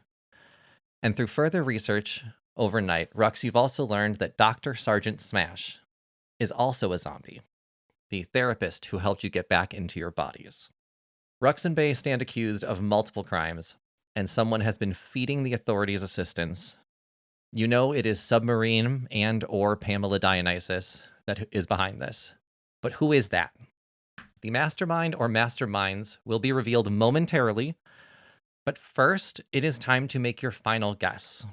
And through further research overnight, Rux, you've also learned that Dr. Sergeant Smash is also a zombie, the therapist who helped you get back into your bodies. Rux and Bae stand accused of multiple crimes, and someone has been feeding the authorities assistance. You know it is Submarine and or Pamela Dionysus that is behind this. But who is that? The mastermind or masterminds will be revealed momentarily, but first, it is time to make your final guess.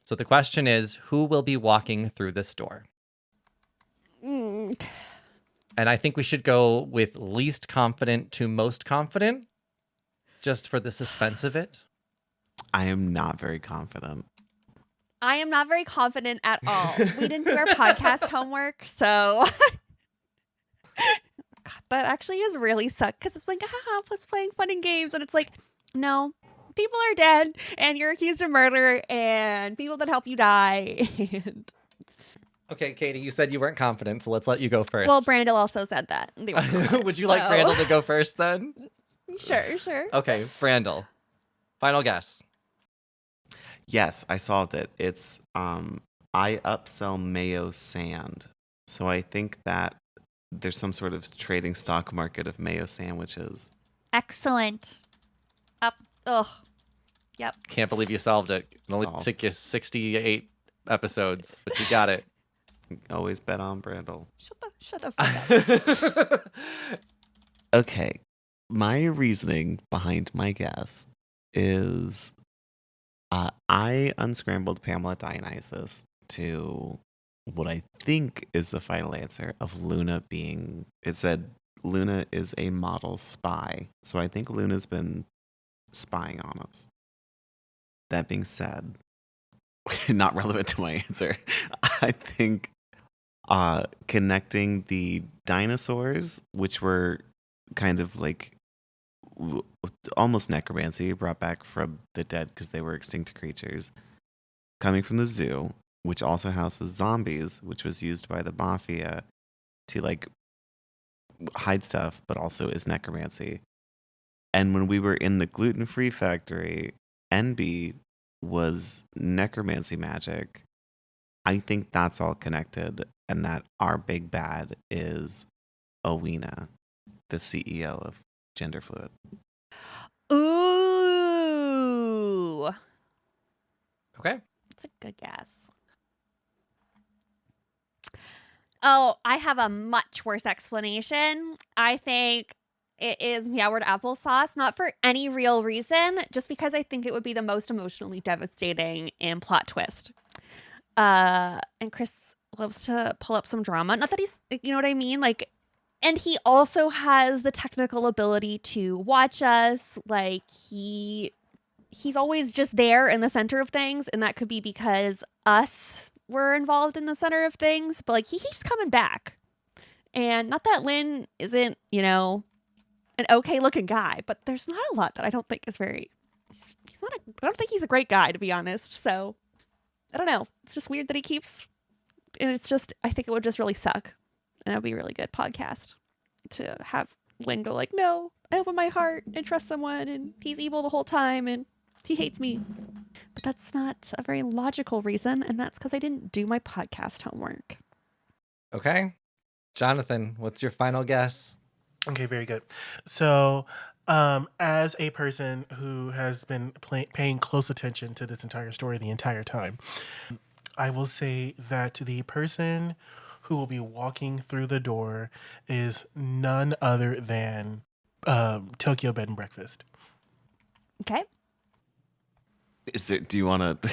So the question is, who will be walking through this door? Mm. And I think we should go with least confident to most confident, just for the suspense of it. I am not very confident. I am not very confident at all. We didn't do our podcast homework, so God, that actually is really suck because it's like, I was playing fun and games, and it's like, no, people are dead, and you're accused of murder, and people that help you die. And... Okay, Katie, you said you weren't confident, so let's let you go first. Well, Brandle also said that. They were Would you like Brandle to go first then? Sure. Okay, Brandle. Final guess. Yes, I solved it. It's I upsell mayo sand. So I think that there's some sort of trading stock market of mayo sandwiches. Excellent. Ugh. Yep. Can't believe you solved it. It only took you 68 episodes, but you got it. Always bet on Brandle. Shut the fuck up. Okay. My reasoning behind my guess is I unscrambled Pamela Dionysus to what I think is the final answer of Luna being... It said Luna is a model spy. So I think Luna's been spying on us. That being said, not relevant to my answer, I think connecting the dinosaurs, which were kind of like almost necromancy, brought back from the dead because they were extinct creatures, coming from the zoo, which also houses zombies, which was used by the mafia to like hide stuff, but also is necromancy. And when we were in the gluten-free factory, NB was necromancy magic. I think that's all connected, and that our big bad is Owena, the CEO of Gender Fluid. Ooh. Okay. That's a good guess. Oh, I have a much worse explanation. I think it is Meoward applesauce, not for any real reason, just because I think it would be the most emotionally devastating and plot twist. And Kris loves to pull up some drama. Not that he's, you know what I mean? Like, and he also has the technical ability to watch us. Like, he's always just there in the center of things, and that could be because us were involved in the center of things, but like he keeps coming back. And not that Lin isn't, an okay looking guy, but there's not a lot that I don't think is very. I don't think he's a great guy, to be honest. So I don't know. It's just weird that he keeps. And it's just, I think it would just really suck. And that would be a really good podcast to have Lin go like, no, I open my heart and trust someone, and he's evil the whole time, and he hates me. But that's not a very logical reason, and that's because I didn't do my podcast homework. Okay. Jonathan, what's your final guess? Okay, very good. So, as a person who has been paying close attention to this entire story the entire time, I will say that the person who will be walking through the door is none other than Tokyo Bed and Breakfast. Okay. Do you want to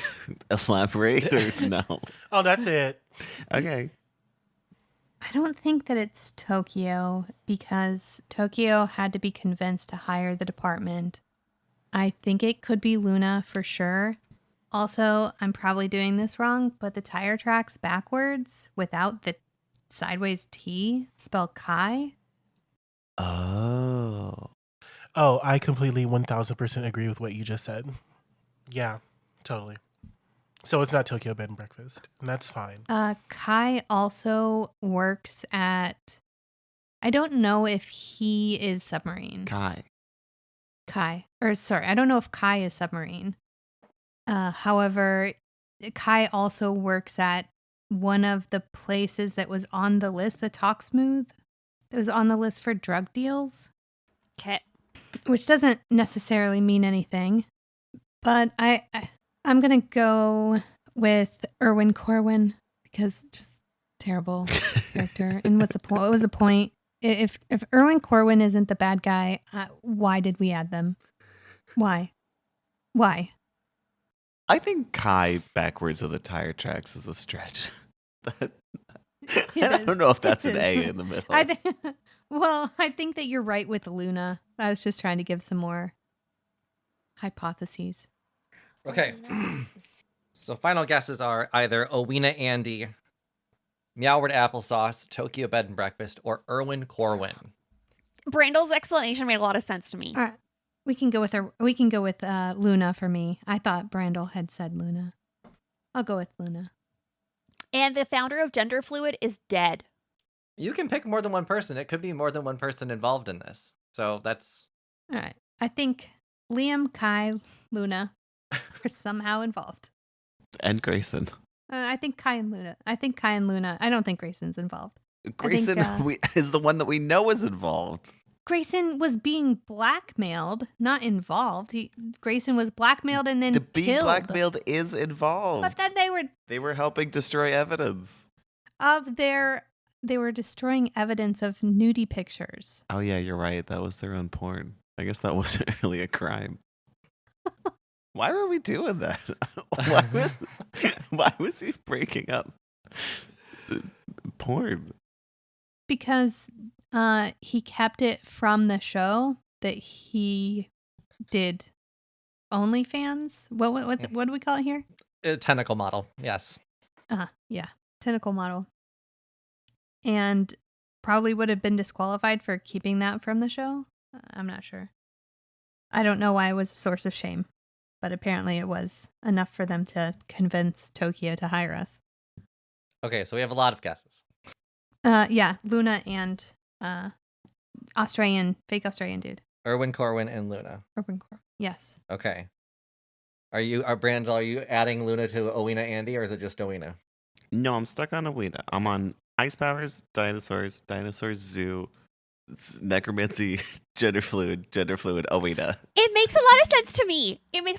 elaborate or no? Oh, that's it. Okay. I don't think that it's Tokyo because Tokyo had to be convinced to hire the department. I think it could be Luna for sure. Also, I'm probably doing this wrong, but the tire tracks backwards without the sideways T spell Kai. Oh. Oh, I completely 1000% agree with what you just said. Yeah, totally. So it's not Tokyo Bed and Breakfast, and that's fine. Kai also works at. I don't know if he is Submarine. Kai. I don't know if Kai is Submarine. However, Kai also works at one of the places that was on the list, the Talk Smooth, that was on the list for drug deals. Okay. Which doesn't necessarily mean anything, but I'm gonna go with Erwin Corwin because just terrible character. And what's the point? What was the point? If Erwin Corwin isn't the bad guy, why did we add them? Why? I think Kai backwards of the tire tracks is a stretch. I don't know if that's an A in the middle. I think that you're right with Luna. I was just trying to give some more hypotheses. Okay. So final guesses are either Owena Andy, Meowward Applesauce, Tokyo Bed and Breakfast, or Erwin Corwin. Brandle's explanation made a lot of sense to me. All right. We can go with Luna for me. I thought Brandle had said Luna. I'll go with Luna. And the founder of Gender Fluid is dead. You can pick more than one person. It could be more than one person involved in this. So that's... All right. I think Liam, Kai, Luna are somehow involved. And Grayson. I think Kai and Luna. I don't think Grayson's involved. Grayson is the one that we know is involved. Grayson was being blackmailed, not involved. Grayson was blackmailed and then The being killed. blackmailed is involved. But then They were helping destroy evidence. They were destroying evidence of nudie pictures. Oh yeah, you're right. That was their own porn. I guess that wasn't really a crime. Why were we doing that? Why was he breaking up porn? Because he kept it from the show that he did OnlyFans. What do we call it here? A tentacle model, yes. Yeah, tentacle model. And probably would have been disqualified for keeping that from the show. I'm not sure. I don't know why it was a source of shame, but apparently it was enough for them to convince Tokyo to hire us. Okay, so we have a lot of guesses. Yeah, Luna and fake Australian dude. Erwin Corwin and Luna. Yes. Okay. Brandle, are you adding Luna to Owena Andy, or is it just Owena? No, I'm stuck on Owena. I'm on Ice Powers, Dinosaurs Zoo, Necromancy, Gender Fluid, Owena. It makes a lot of sense to me. I'm going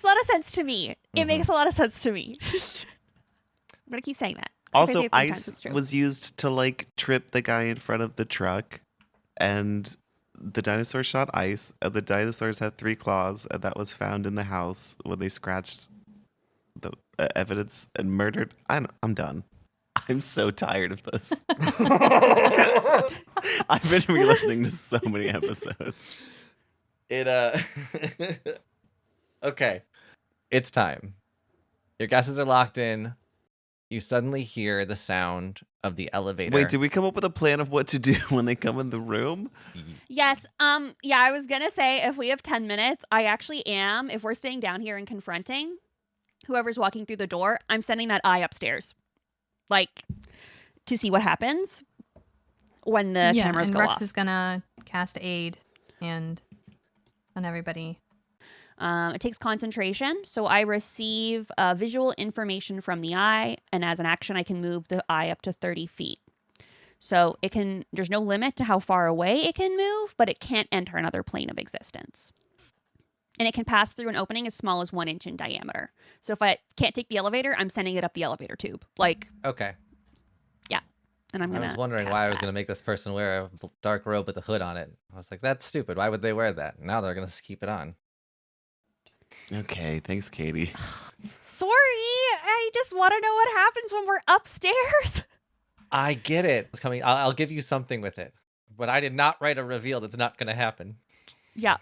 to keep saying that. Also, ice was used to like trip the guy in front of the truck, and the dinosaur shot ice, and the dinosaurs had 3 claws, and that was found in the house when they scratched the evidence and murdered. I'm done. I'm so tired of this. I've been re-listening to so many episodes. Okay. It's time. Your guesses are locked in. You suddenly hear the sound of the elevator. Wait, did we come up with a plan of what to do when they come in the room? Yes. Yeah, I was gonna say if we have 10 minutes, I actually am. If we're staying down here and confronting whoever's walking through the door, I'm sending that eye upstairs, like to see what happens when the cameras and go Rux off. is gonna cast aid and on everybody. It takes concentration, so I receive visual information from the eye, and as an action, I can move the eye up to 30 feet. So it can. There's no limit to how far away it can move, but it can't enter another plane of existence. And it can pass through an opening as small as 1 inch in diameter. So if I can't take the elevator, I'm sending it up the elevator tube. Like, Okay. and I'm I gonna. was wondering cast why I was that. going to make this person wear a dark robe with a hood on it. I was like, that's stupid. Why would they wear that? Now they're going to keep it on. Okay, thanks, Katie. Sorry, I just want to know what happens when we're upstairs. I get it. It's coming. I'll give you something with it. But I did not write a reveal that's not going to happen. Yeah.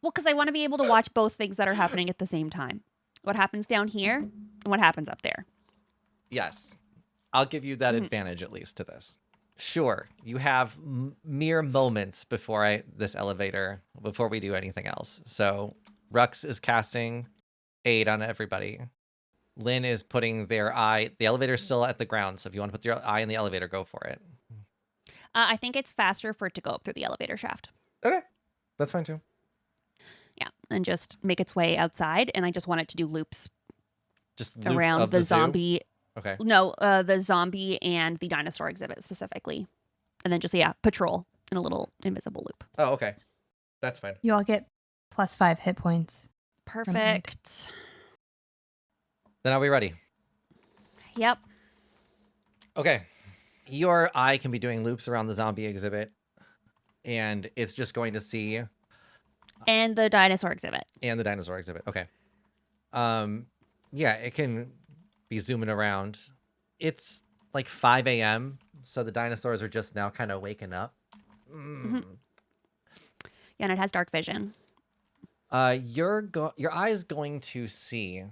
Well, because I want to be able to watch both things that are happening at the same time. What happens down here and what happens up there. Yes. I'll give you that Mhm. advantage at least to this. Sure. You have mere moments before before we do anything else. So Rux is casting aid on everybody. Lynn is putting their eye. The elevator's still at the ground, so if you want to put your eye in the elevator, go for it. I think it's faster for it to go up through the elevator shaft. Okay. That's fine too. Yeah, and just make its way outside. And I just want it to do loops Just loops around of the zoo? zombie. Okay. No, the zombie and the dinosaur exhibit specifically. And then just, patrol in a little invisible loop. Oh, okay. That's fine. You all get +5 hit points. Perfect. Then are we ready? Yep. Okay. Your eye can be doing loops around the zombie exhibit, and it's just going to see And the dinosaur exhibit. and the dinosaur exhibit. Okay. Yeah, it can be zooming around. It's like 5 a.m., so the dinosaurs are just now kind of waking up. Yeah, and it has dark vision. Your eye is going to see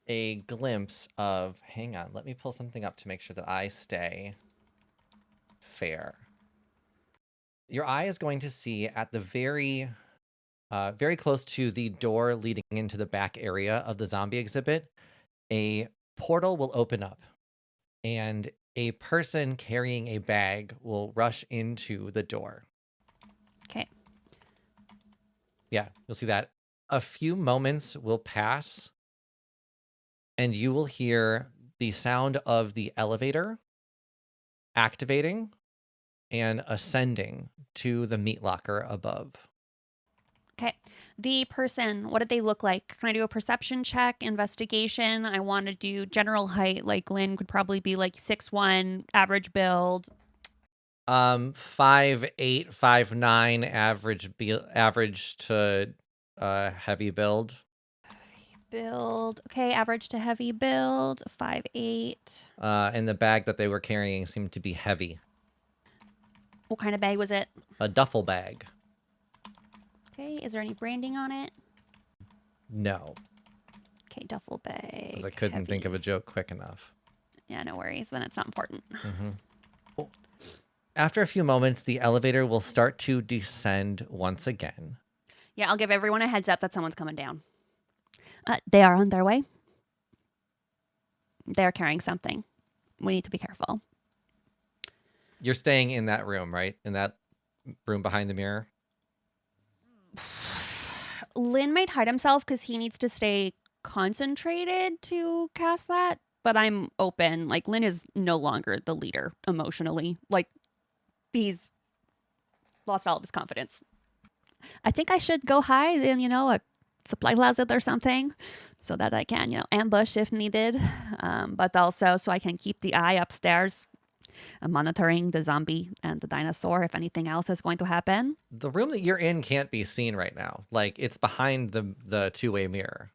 a glimpse of. Hang on, let me pull something up to make sure that I stay fair. Your eye is going to see at the very close to the door leading into the back area of the zombie exhibit, a portal will open up, and a person carrying a bag will rush into the door. Okay. Yeah, you'll see that. A few moments will pass, and you will hear the sound of the elevator activating and ascending to the meat locker above. Okay. The person, what did they look like? Can I do a perception check, investigation? I want to do general height. Like Lynn could probably be like 6'1", average build. 5'8", 5'9", average to heavy build. Build. Okay, average to heavy build, 5'8". And the bag that they were carrying seemed to be heavy. What kind of bag was it? A duffel bag. Okay, is there any branding on it? No, Okay, duffel bag. because I couldn't think of a joke quick enough. Yeah, no worries. Then it's not important. After a few moments, the elevator will start to descend once again. Yeah, I'll give everyone a heads up that someone's coming down. They are on their way. They're carrying something. We need to be careful. You're staying in that room, right? In that room behind the mirror? Lynn might hide himself because he needs to stay concentrated to cast that. But I'm open. Like, Lynn is no longer the leader emotionally. Like, he's lost all of his confidence. I think I should go hide in, a supply closet or something so that I can, ambush if needed. But also so I can keep the eye upstairs monitoring the zombie and the dinosaur if anything else is going to happen. The room that you're in can't be seen right now. Like, it's behind the two-way mirror.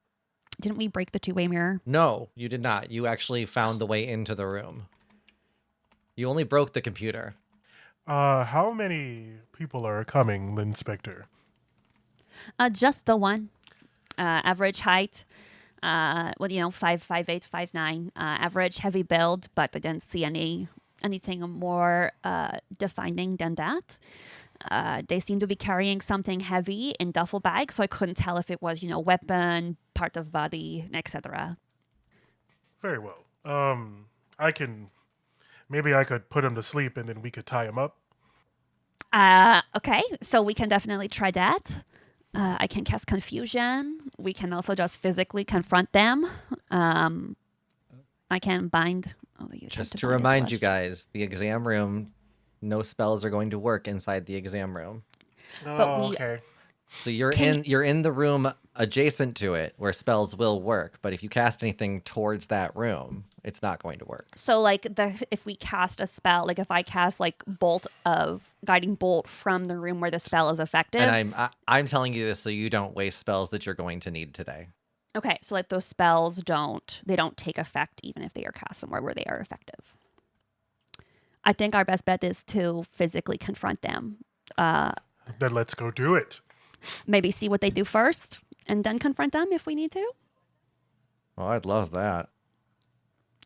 Didn't we break the two-way mirror? No, you did not. You actually found the way into the room. You only broke the computer. How many people are coming, Lynn Spectre? Just the one. Average height. Well, 5'8", 5'9", average heavy build, but I didn't see anything more defining than that. They seem to be carrying something heavy in duffel bags, so I couldn't tell if it was, weapon, part of body, etc. Very well. Maybe I could put him to sleep and then we could tie him up. Okay, so we can definitely try that. I can cast confusion. We can also just physically confront them. I can bind. Just to remind you guys, the exam room, no spells are going to work inside the exam room. Okay. So you're in the room adjacent to it where spells will work, but if you cast anything towards that room, it's not going to work. So if we cast a spell, like if I cast guiding bolt from the room where the spell is effective. And I'm telling you this so you don't waste spells that you're going to need today. Okay, so those spells don't take effect even if they are cast somewhere where they are effective. I think our best bet is to physically confront them. Then let's go do it. Maybe see what they do first and then confront them if we need to. Oh, I'd love that.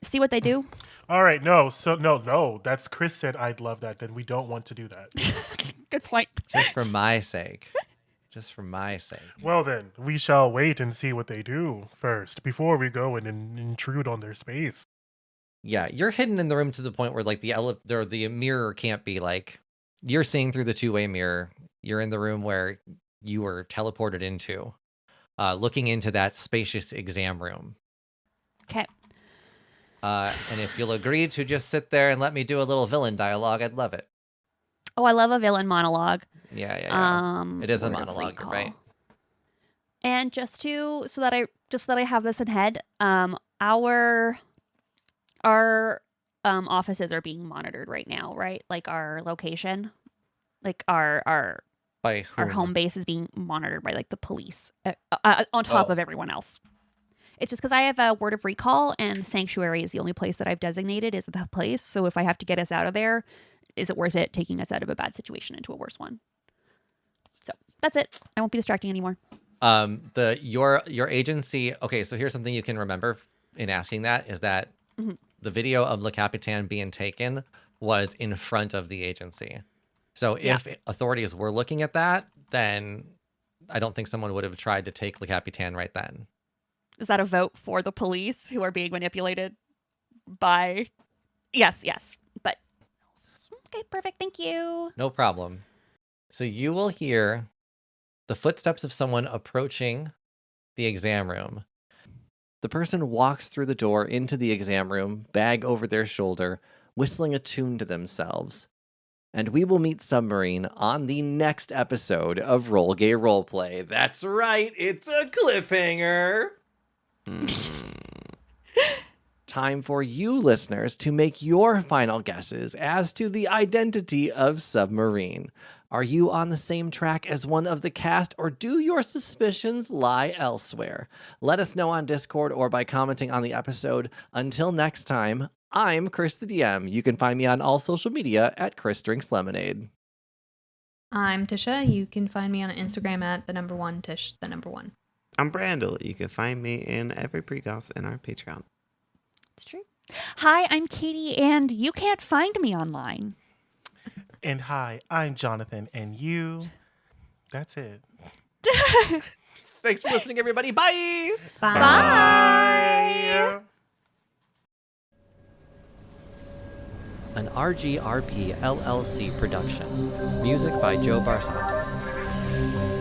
See what they do. All right, no. So no. That's Kris said I'd love that. Then we don't want to do that. Good point. Just for my sake. Just for my sake. Well then, we shall wait and see what they do first before we go and intrude on their space. Yeah, you're hidden in the room to the point where the mirror can't be you're seeing through the two-way mirror. You're in the room where you were teleported into, looking into that spacious exam room. Okay. And if you'll agree to just sit there and let me do a little villain dialogue, I'd love it. Oh, I love a villain monologue. Yeah. It is a Word of monologue, recall. right? And so that I have this in head, our offices are being monitored right now, right? Like our location, like our By whom? our home base is being monitored by the police on top of everyone else. It's just because I have a word of recall and Sanctuary is the only place that I've designated is the place. So if I have to get us out of there, is it worth it taking us out of a bad situation into a worse one? So that's it. I won't be distracting anymore. Your agency. Okay, so here's something you can remember in asking that is that the video of Le Capitan being taken was in front of the agency. So if authorities were looking at that, then I don't think someone would have tried to take Le Capitan right then. Is that a vote for the police who are being manipulated by? Yes. But okay, perfect. Thank you. No problem. So you will hear the footsteps of someone approaching the exam room. The person walks through the door into the exam room, bag over their shoulder, whistling a tune to themselves. And we will meet Submarine on the next episode of Roll Gay Roleplay. That's right, it's a cliffhanger. Time for you listeners to make your final guesses as to the identity of Submarine. Are you on the same track as one of the cast, or do your suspicions lie elsewhere? Let us know on Discord or by commenting on the episode. Until next time, I'm Kris the DM. You can find me on all social media at Kris Drinks Lemonade. I'm Tisha. You can find me on Instagram at @Tish, 1. I'm Brandle. You can find me in every precast in our Patreon. It's true. Hi, I'm Katie, and you can't find me online. And hi, I'm Jonathan, and you. That's it. Thanks for listening, everybody. Bye! Bye! An RGRP LLC production. Music by Joe Barsanti.